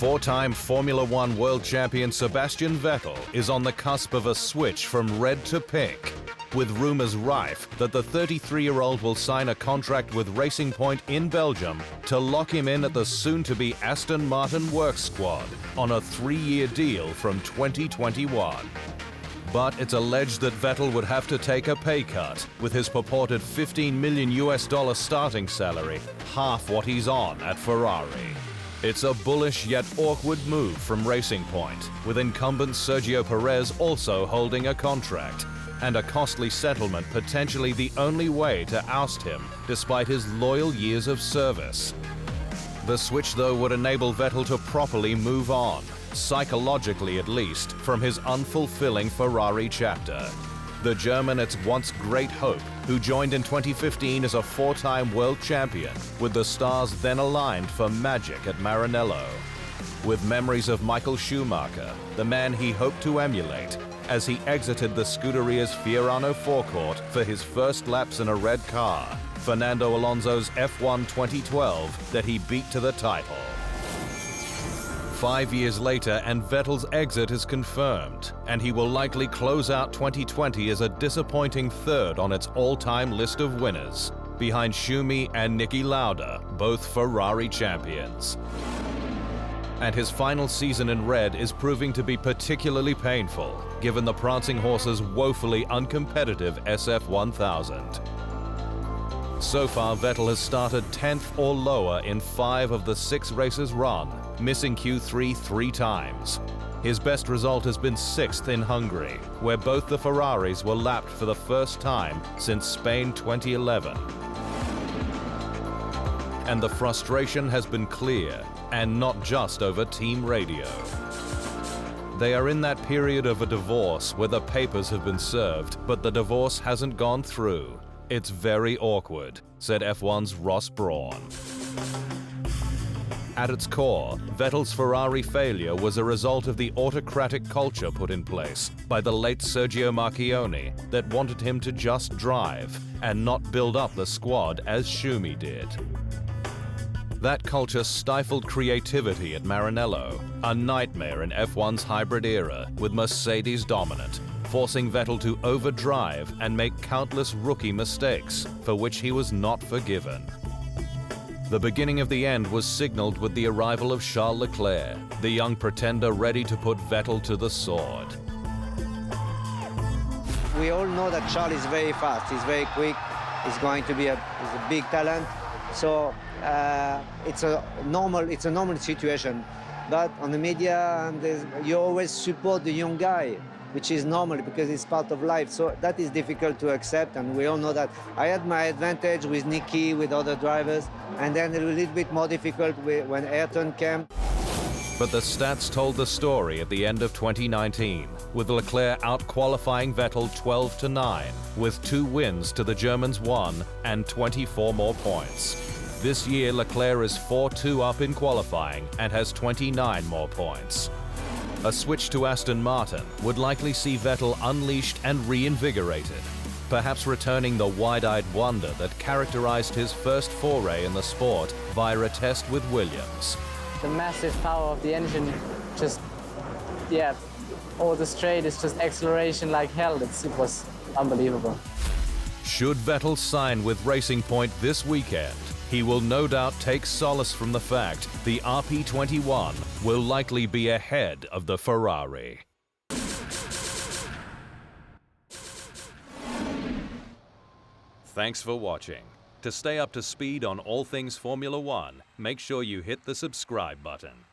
Four-time Formula One world champion Sebastian Vettel is on the cusp of a switch from red to pink, with rumours rife that the 33-year-old will sign a contract with Racing Point in Belgium to lock him in at the soon-to-be Aston Martin works squad on a 3-year deal from 2021. But it's alleged that Vettel would have to take a pay cut, with his purported $15 million starting salary half what he's on at Ferrari. It's a bullish yet awkward move from Racing Point, with incumbent Sergio Perez also holding a contract, and a costly settlement potentially the only way to oust him despite his loyal years of service. The switch, though, would enable Vettel to properly move on, psychologically at least, from his unfulfilling Ferrari chapter. The German, its once great hope, who joined in 2015 as a 4-time world champion, with the stars then aligned for magic at Maranello. With memories of Michael Schumacher, the man he hoped to emulate, as he exited the Scuderia's Fiorano forecourt for his first laps in a red car, Fernando Alonso's F1 2012 that he beat to the title. 5 years later, and Vettel's exit is confirmed, and he will likely close out 2020 as a disappointing third on its all-time list of winners, behind Schumi and Niki Lauda, both Ferrari champions. And his final season in red is proving to be particularly painful, given the prancing horse's woefully uncompetitive SF1000. So far, Vettel has started 10th or lower in 5 of the 6 races run, missing Q3 3 times. His best result has been 6th in Hungary, where both the Ferraris were lapped for the first time since Spain 2011. And the frustration has been clear, and not just over team radio. They are in that period of a divorce where the papers have been served, but the divorce hasn't gone through. It's very awkward, said F1's Ross Brawn. At its core, Vettel's Ferrari failure was a result of the autocratic culture put in place by the late Sergio Marchionne that wanted him to just drive and not build up the squad as Schumi did. That culture stifled creativity at Maranello, a nightmare in F1's hybrid era, with Mercedes dominant, forcing Vettel to overdrive and make countless rookie mistakes, for which he was not forgiven. The beginning of the end was signaled with the arrival of Charles Leclerc, the young pretender ready to put Vettel to the sword. We all know that Charles is very fast, he's very quick, he's going to be he's a big talent. So it's a normal situation. But on the media, you always support the young guy, which is normal because it's part of life. So that is difficult to accept, and we all know that. I had my advantage with Niki, with other drivers, and then a little bit more difficult when Ayrton came. But the stats told the story at the end of 2019, with Leclerc out-qualifying Vettel 12-9, with 2 wins to the German's 1 and 24 more points. This year, Leclerc is 4-2 up in qualifying and has 29 more points. A switch to Aston Martin would likely see Vettel unleashed and reinvigorated, perhaps returning the wide-eyed wonder that characterized his first foray in the sport via a test with Williams. The massive power of the engine, over the straight is just acceleration like hell. It was unbelievable. Should Vettel sign with Racing Point this weekend, he will no doubt take solace from the fact the RP21 will likely be ahead of the Ferrari. Thanks for watching. To stay up to speed on all things Formula One, make sure you hit the subscribe button.